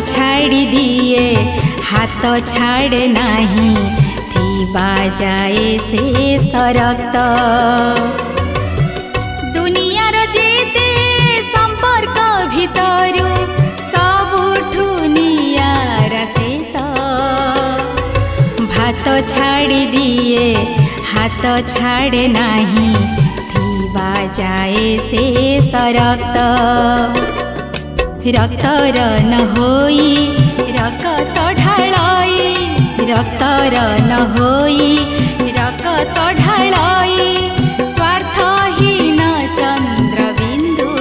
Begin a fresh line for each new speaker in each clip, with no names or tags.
छाड़ी दिए हाथ छाड़े नहीं थीबा जाए से सरक्त दुनियार जेते संपर्क भितरु सबुठु नियार से तो भात छाड़ी दिए हाथ छाड़े नहीं थीबा जाए से सरक्त रक्तर न होई रक्त ढालाई रक्तर न होई रक्त ढालाई स्वार्थहीन चंद्रबिंदु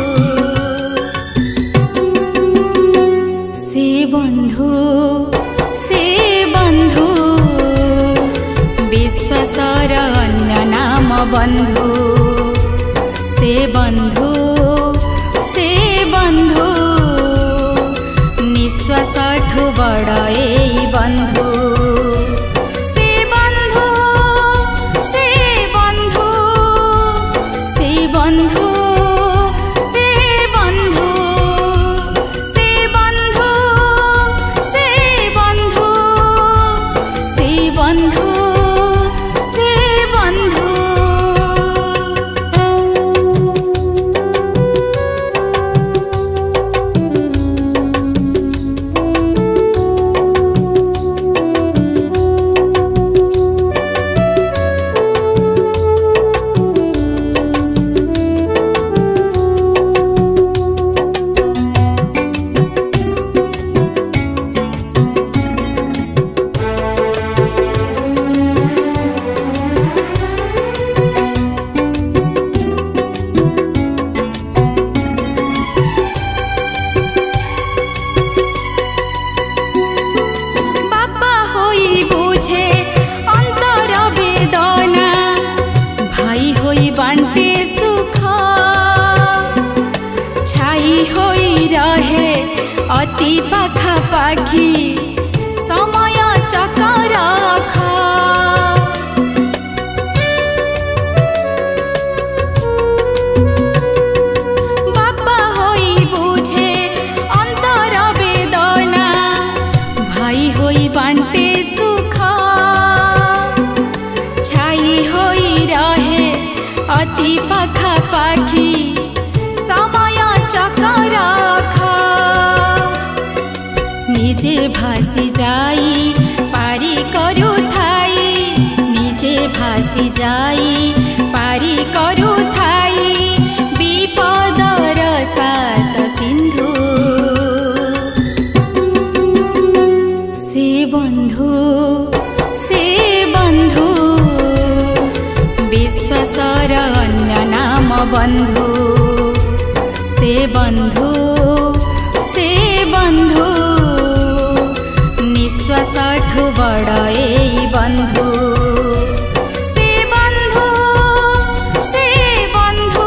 से बंधु विश्वासर अन्य नाम बंधु से बंधु निश्वासठु बड़ एई बंधु से बंधु से बंधु से बंधु से बंधु से बंधु से बंधु से बंधु से बंधु अति पाखापाखी समय चकर बापा होई बुझे अंतर वेदना भाई होई बांटे सुख छाई होई रहे अति पाखापाखी समय चकर निजे भासी जाई पारी करू थाई निजे भासी जाई पारी करू थाई विपदर सात सिंधु से बंधु विश्वासर अन्य नाम बंधु से बंधु निश्वासठु बड़ एई बंधु से बंधु से बंधु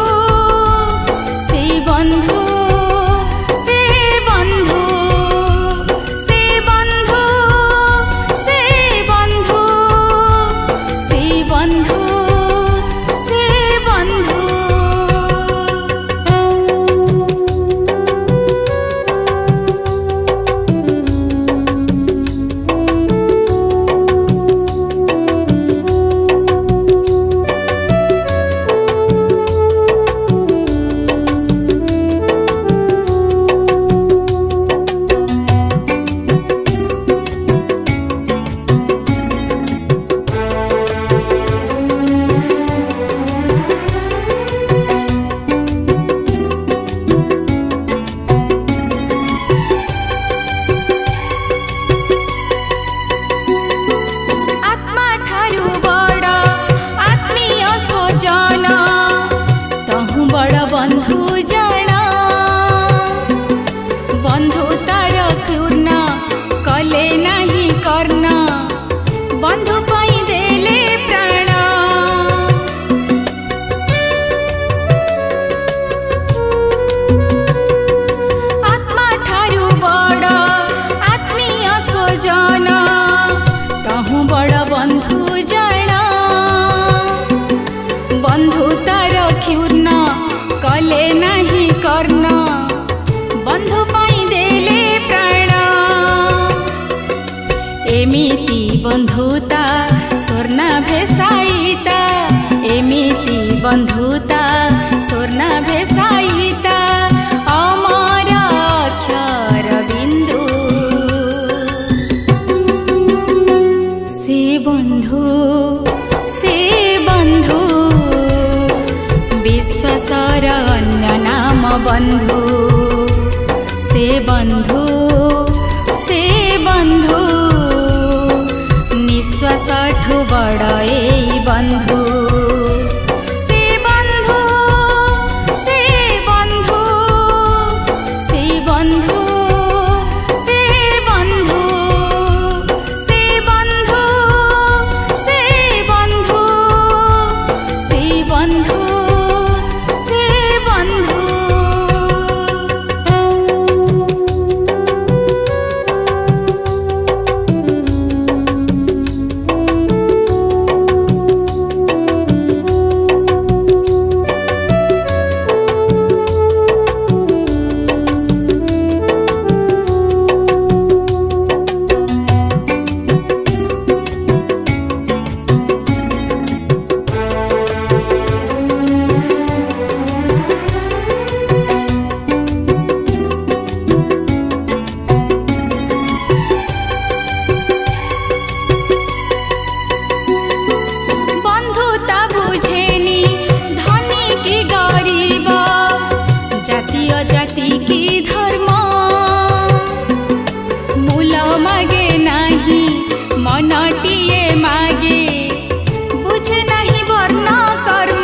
से बंधु से बंधु से बंधु से बंधु से बंधु से बंधु स्वर्ण भेसाइता एमिति बंधुता स्वर्ण भेसाइता अमर अक्षर बिंदु से बंधु विश्वासर अन्य नाम बंधु से बंधु निश्वास ठु बड़ एई बंधु से बंधु से बंधु से बंधु से बंधु से बंधु से बंधु से बंधु जाति की धर्म मूल मागे नहीं मनटिए मागे बुझे नहीं वर्ण कर्म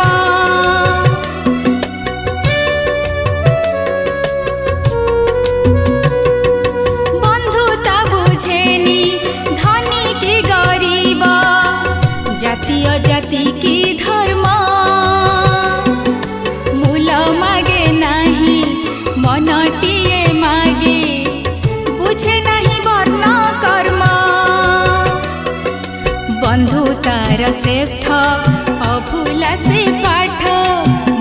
बंधुता बुझेनी धनी की गरीब जाति अजाति की धर्म मूल मागे नहीं मनटिए मागे बुझे नहीं वर्ण कर्म बंधुतार श्रेष्ठ अभूला से पाठ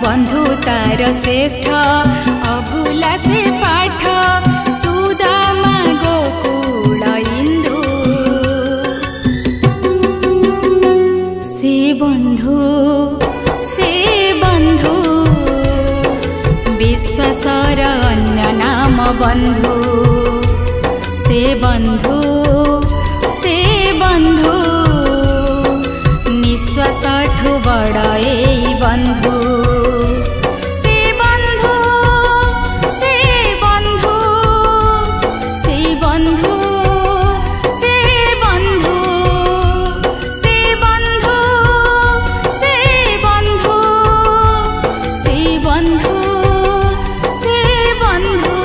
बंधुतार श्रेष्ठ अभूला से पाठ सुदामा गोकुल इंदु से बंधु विश्वासर अन्य नाम बंधु से बंधु निश्वास ठु बड़ एई बंधु से बंधु से बंधु से बंधु से बंधु से बंधु से बंधु से बंधु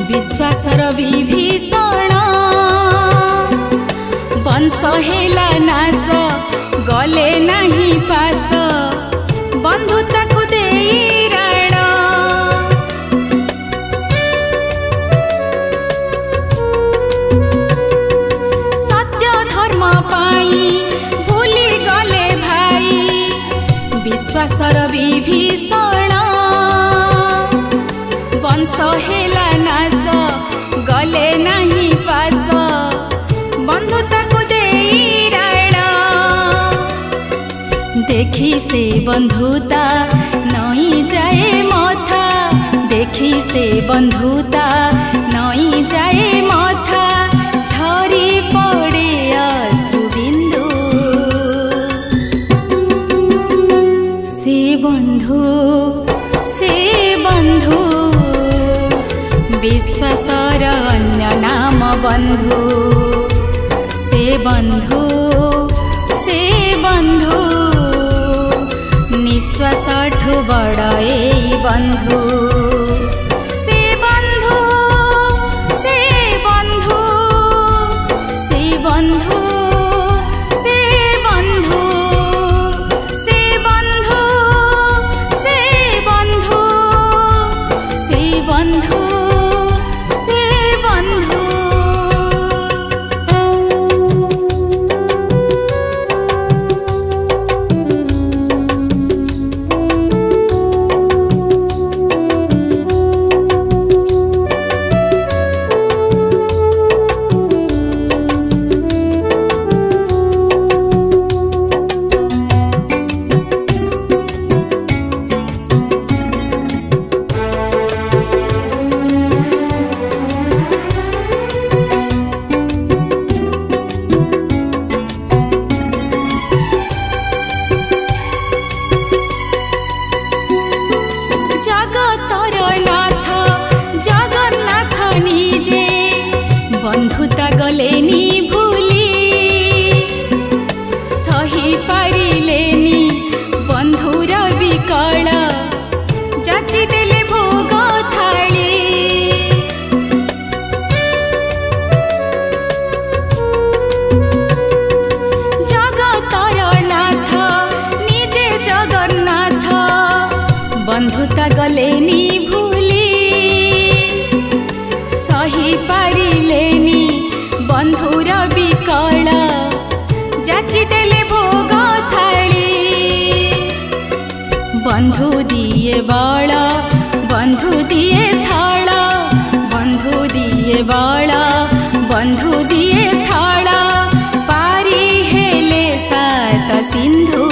विश्वासर विभीषण वंश हेला नाश गले नहीं पास बंधुता को देई राण सत्य धर्म पाई भूली गले भाई विश्वासर विभीषण वंश हेला नाश गले नहीं पास बंधुता को देई राण देखी से बंधुता नई जाए मथा देखी से बंधुता नई जाए मथा झरी पड़े अश्रुबिंदु से बंधु विश्वासर अन्य नाम बंधु से बंधु बड़ ए बंधु से बंधु से बंधु से बंधु से बंधु से बंधु से बंधु से बंधु से बंधु। जगतर नाथ जगन्नाथ निजे बंधुता गलेनी भूली सही पारिलेनी बंधुर विकल जाची देले भोग थाली। जगतर नाथ निजे जगन्नाथ बंधुता गलेनी भूली सही पारिलेनी बंधुर विकल जाची देले भोग थाली। बंधु दिए बल बंधु दिए थल बंधु दिए बल बंधु दिए थल पारी हेले सात सिंधु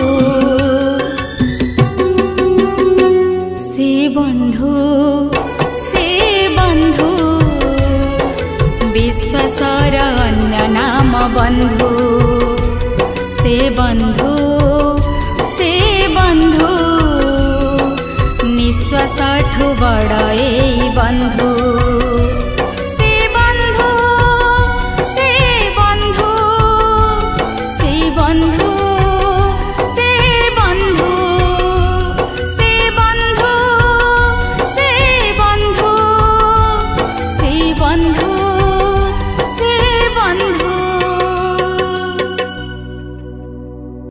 से बंधु विश्वासर अन्य नाम बंधु से बंधु निश्वास ठु बड़ ए बंधु से बंधु से बंधु से बंधु से बंधु से बंधु से बंधु से बंधु।